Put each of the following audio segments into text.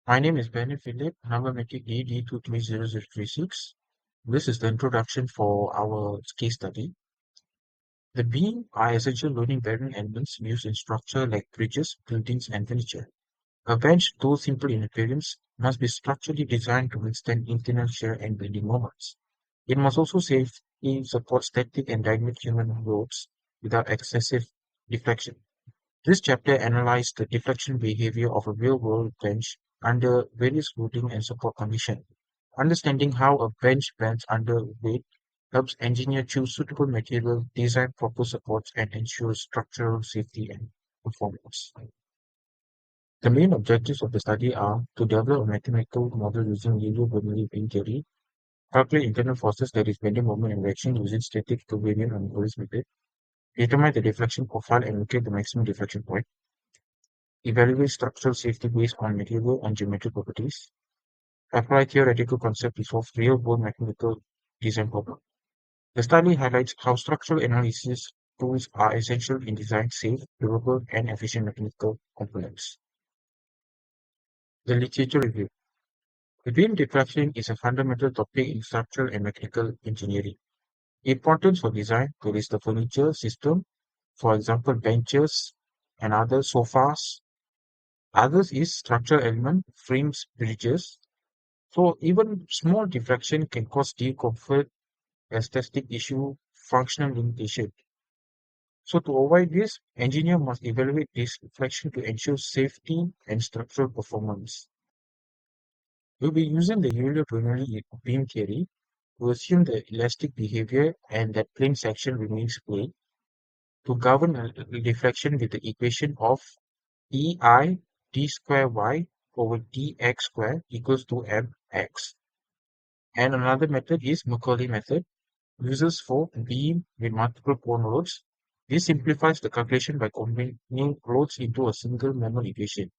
My name is Benny Philip, number metric ED230036. This is the introduction for our case study. The beam are essential loading bearing elements used in structure like bridges, buildings, and furniture. A bench, though simple in appearance, must be structurally designed to withstand internal shear and bending moments. It must also safely support static and dynamic human loads without excessive deflection. This chapter analyzed the deflection behavior of a real-world bench under various loading and support conditions. Understanding how a bench bends under weight helps engineer choose suitable material, design proper supports, and ensure structural safety and performance. The main objectives of the study are to develop a mathematical model using linear Bernoulli ring theory, calculate internal forces, that is bending moment and reaction using static covariant and Lorentz method, determine the deflection profile and locate the maximum deflection point, evaluate structural safety based on material and geometric properties, apply theoretical concepts to solve real-world mechanical design problems. The study highlights how structural analysis tools are essential in designing safe, durable, and efficient mechanical components. The literature review. The beam deflection is a fundamental topic in structural and mechanical engineering. Important for design to list the furniture system, for example, benches and other sofas. Others is structural element, frames, bridges. So even small deflection can cause discomfort, aesthetic issue, functional limitation. So to avoid this, engineer must evaluate this deflection to ensure safety and structural performance. We'll be using the Euler-Bernoulli beam theory to assume the elastic behavior and that plane section remains plane to govern a deflection with the equation of EI d square y over dx square equals to mx. And another method is Macaulay method, uses for beam with multiple cone loads. This simplifies the calculation by combining loads into a single manual equation.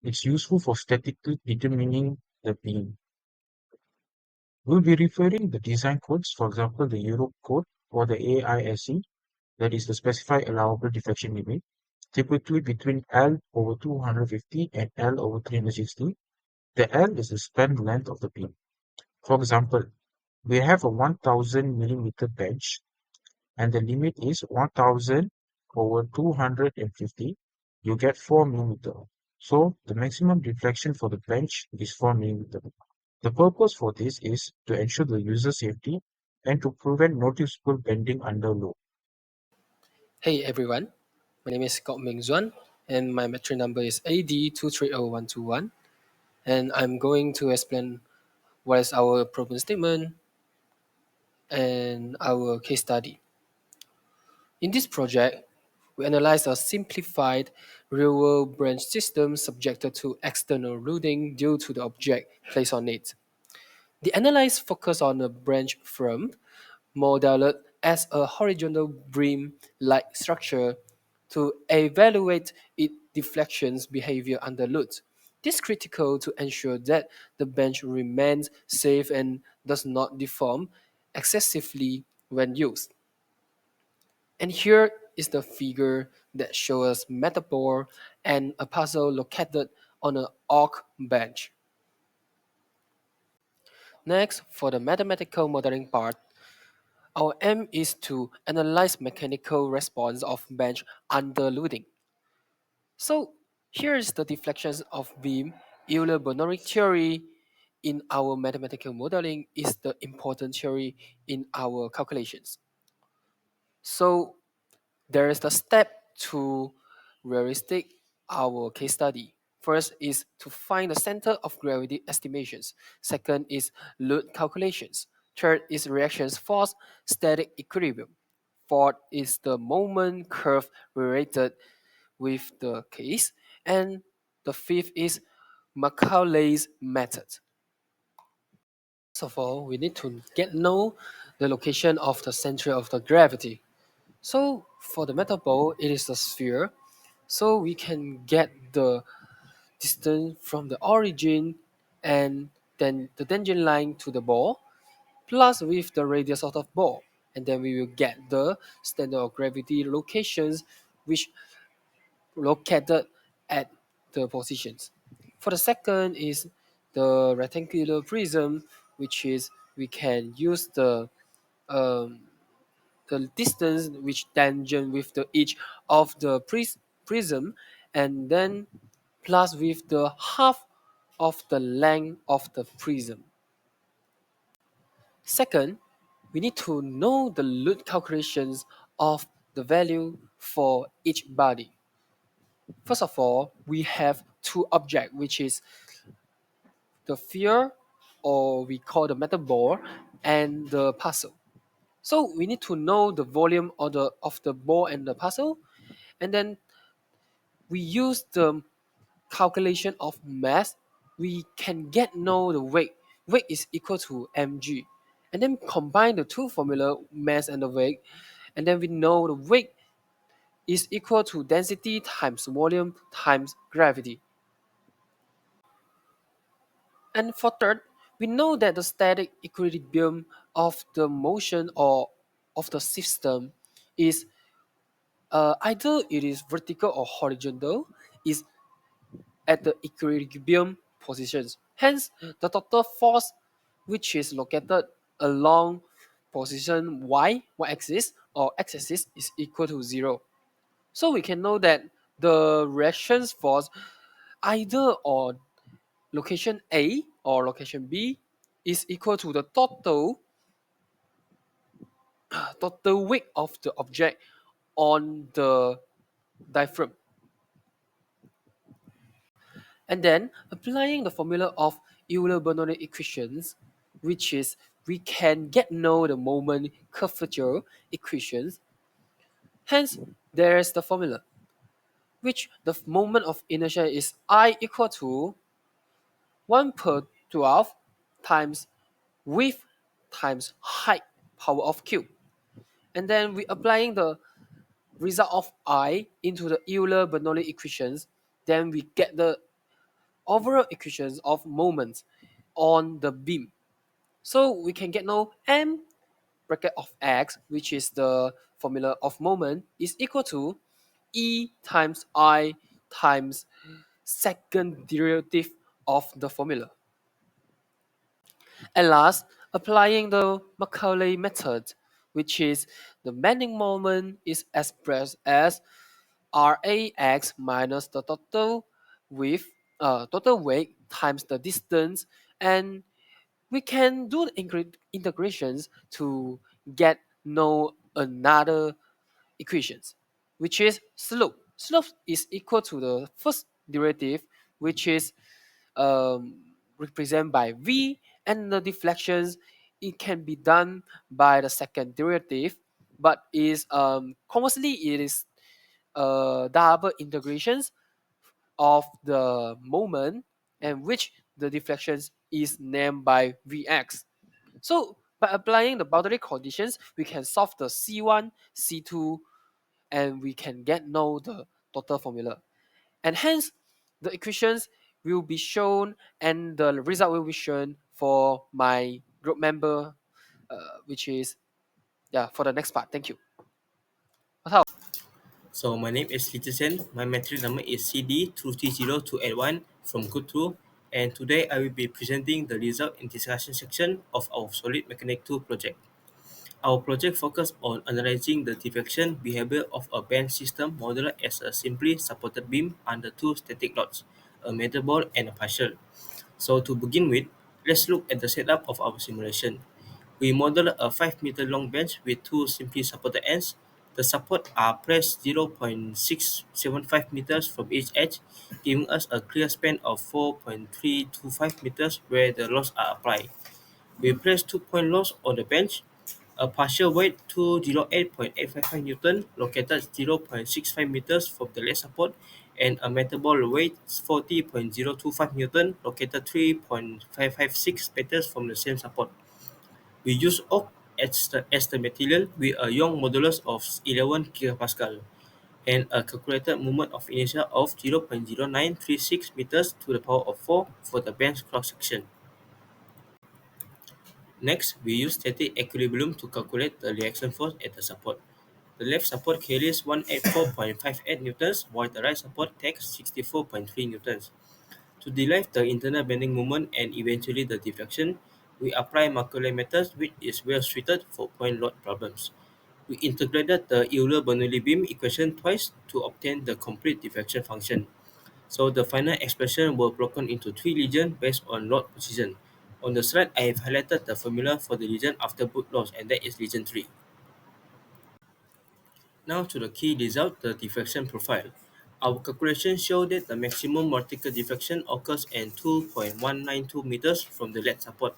It's useful for statically determining the beam. We'll be referring the design codes, for example, the Europe code or the AISE, that is the specified allowable deflection limit, typically between L over 250 and L over 360. The L is the span length of the beam. For example, we have a 1000 millimeter bench and the limit is 1000 over 250, you get 4 millimeter. So the maximum deflection for the bench is 4 millimeter. The purpose for this is to ensure the user safety and to prevent noticeable bending under load. Hey everyone, my name is Kok Ming Zuan and my metric number is AD230121 and I'm going to explain what is our problem statement and our case study. In this project, we analyze a simplified real-world branch system subjected to external loading due to the object placed on it. The analysis focus on a branch frame modeled as a horizontal beam-like structure to evaluate its deflections behavior under load. This is critical to ensure that the bench remains safe and does not deform excessively when used. And here is the figure that shows metaphor and a puzzle located on an arc bench. Next, for the mathematical modeling part, our aim is to analyze mechanical response of bench under loading. So here is the deflections of beam. Euler-Bernoulli theory in our mathematical modeling is the important theory in our calculations. So there is the step to realistic our case study. First is to find the center of gravity estimations. Second is load calculations. Third is reactions force static equilibrium. Fourth is the moment curve related with the case. And the fifth is Macaulay's method. First of all, we need to get know the location of the center of the gravity. So for the metal ball, it is a sphere. So we can get the distance from the origin and then the tangent line to the ball plus with the radius of the ball. And then we will get the center of gravity locations which located at the positions. For the second is the rectangular prism, which is we can use um, the distance which tangent with the edge of the prism, and then plus with the half of the length of the prism. Second, we need to know the root calculations of the value for each body. First of all, we have two objects, which is the sphere, or we call the metal ball, and the puzzle. So we need to know the volume of the ball and the puzzle, and then we use the calculation of mass. We can get know the weight. Weight is equal to mg, and then combine the two formula, mass and the weight, and then we know the weight is equal to density times volume times gravity. And for third, we know that the static equilibrium of the motion or of the system is either it is vertical or horizontal, is at the equilibrium positions. Hence, the total force which is located along position y-axis or x-axis is equal to 0. So we can know that the reaction force either on location A or location B is equal to the total weight of the object on the diaphragm. And then applying the formula of Euler-Bernoulli equations, which is we can get know the moment curvature equations. Hence, there's the formula, which the moment of inertia is I equal to 1 per 12 times width times height power of q. And then we applying the result of I into the Euler-Bernoulli equations, then we get the overall equations of moments on the beam. So we can get now m bracket of x, which is the formula of moment, is equal to E times I times second derivative of the formula. And last, applying the Macaulay method, which is the bending moment is expressed as Rax minus the total weight times the distance, and we can do the integrations to get know another equations, which is slope. Slope is equal to the first derivative, which is represented by v, and the deflections it can be done by the second derivative, but is conversely it is double integrations of the moment, and which the deflections is named by Vx. So by applying the boundary conditions, we can solve the C1, C2, and we can get know the total formula. And hence, the equations will be shown and the result will be shown for my group member, which is, yeah, for the next part. Thank you. So my name is Citizen. My metric number is CD230281 from Good 2, and today I will be presenting the result and discussion section of our Solid Mechanic 2 project. Our project focused on analyzing the deflection behavior of a band system modeled as a simply supported beam under two static loads, a metal ball and a partial. So to begin with, let's look at the setup of our simulation. We model a 5-meter long bench with two simply supported ends. The support are pressed 0.675 meters from each edge, giving us a clear span of 4.325 meters where the loads are applied. We place 2-point loads on the bench, a partial weight 208.855 Newton located 0.65 meters from the leg support, and a metal ball weight 40.025 Newton located 3.556 meters from the same support. We use oak as the material with a Young modulus of 11 kPa and a calculated moment of inertia of 0.0936 meters to the power of 4 for the bench cross-section. Next, we use static equilibrium to calculate the reaction force at the support. The left support carries 184.58 newtons, while the right support takes 64.3 newtons. To derive the internal bending moment and eventually the deflection, we apply Macaulay method, which is well suited for point load problems. We integrated the Euler-Bernoulli beam equation twice to obtain the complete deflection function. So the final expression were broken into three regions based on load position. On the slide, I have highlighted the formula for the region after boot loss, and that is region 3. Now to the key result, the deflection profile. Our calculations show that the maximum vertical deflection occurs in 2.192 meters from the lead support.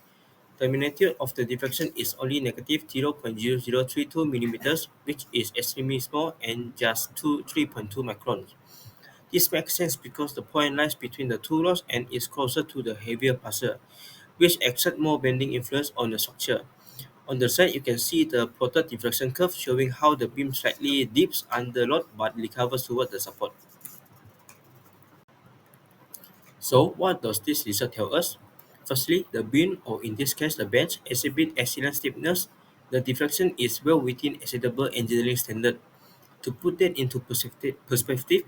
The magnitude of the deflection is only negative 0.0032 millimeters, which is extremely small and just 3.2 microns. This makes sense because the point lies between the two rods and is closer to the heavier parcel, which exert more bending influence on the structure. On the side, you can see the plotted deflection curve showing how the beam slightly dips under load but recovers toward the support. So, what does this result tell us? Firstly, the beam, or in this case the bench, exhibit excellent stiffness. The deflection is well within acceptable engineering standard. To put that into perspective,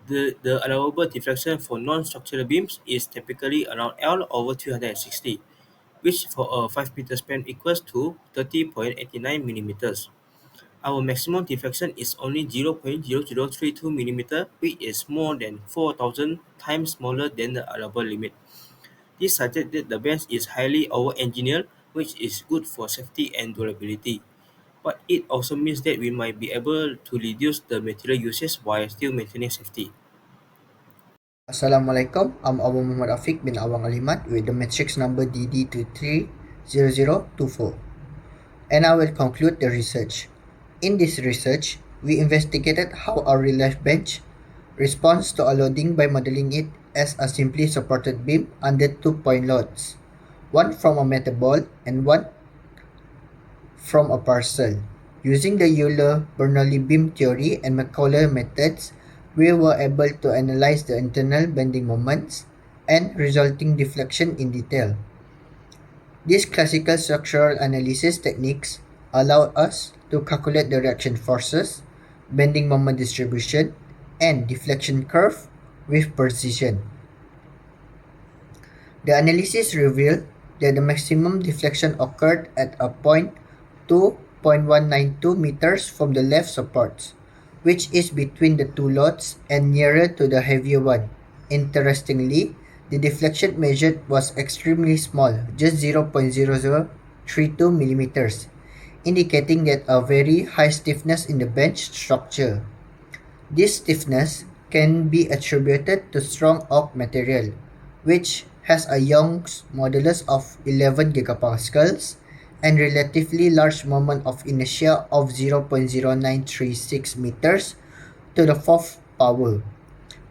the allowable deflection for non-structural beams is typically around L over 360, which for a 5 meter span equals to 30.89 millimeters. Our maximum deflection is only 0.0032 millimeter, which is more than 4,000 times smaller than the allowable limit. This suggests that the bench is highly over-engineered, which is good for safety and durability. But it also means that we might be able to reduce the material usage while still maintaining safety. Assalamualaikum, I'm Abu Muhammad Afiq bin Awang Alimat with the matrix number DD230024, and I will conclude the research. In this research, we investigated how our real-life bench responds to a loading by modeling it as a simply supported beam under 2-point loads, one from a metal ball and one from a parcel. Using the Euler-Bernoulli beam theory and Macaulay methods, we were able to analyze the internal bending moments and resulting deflection in detail. These classical structural analysis techniques allow us to calculate the reaction forces, bending moment distribution, and deflection curve with precision. The analysis revealed that the maximum deflection occurred at a point 2.192 meters from the left supports, which is between the two loads and nearer to the heavier one. Interestingly, the deflection measured was extremely small, just 0.0032 millimeters, indicating that a very high stiffness in the bench structure. This stiffness can be attributed to strong oak material, which has a Young's modulus of 11 gigapascals and relatively large moment of inertia of 0.0936 meters to the fourth power.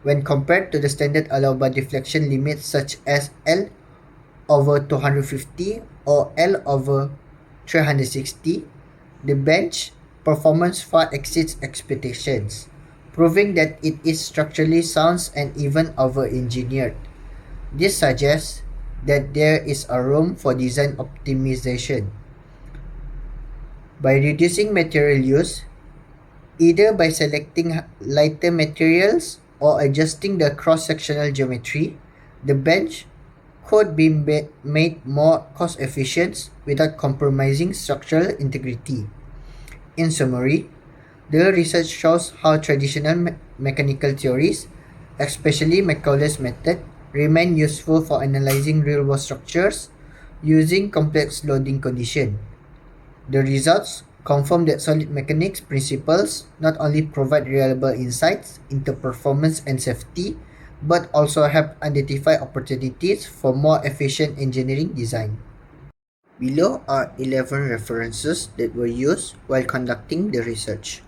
When compared to the standard allowable deflection limits such as L over 250 or L over 360, the bench performance far exceeds expectations, proving that it is structurally sound and even over-engineered. This suggests that there is a room for design optimization. By reducing material use, either by selecting lighter materials or adjusting the cross-sectional geometry, the bench could be made more cost-efficient without compromising structural integrity. In summary, the research shows how traditional mechanical theories, especially Macaulay's method, remain useful for analyzing real-world structures using complex loading conditions. The results confirm that solid mechanics principles not only provide reliable insights into performance and safety, but also help identify opportunities for more efficient engineering design. Below are 11 references that were used while conducting the research.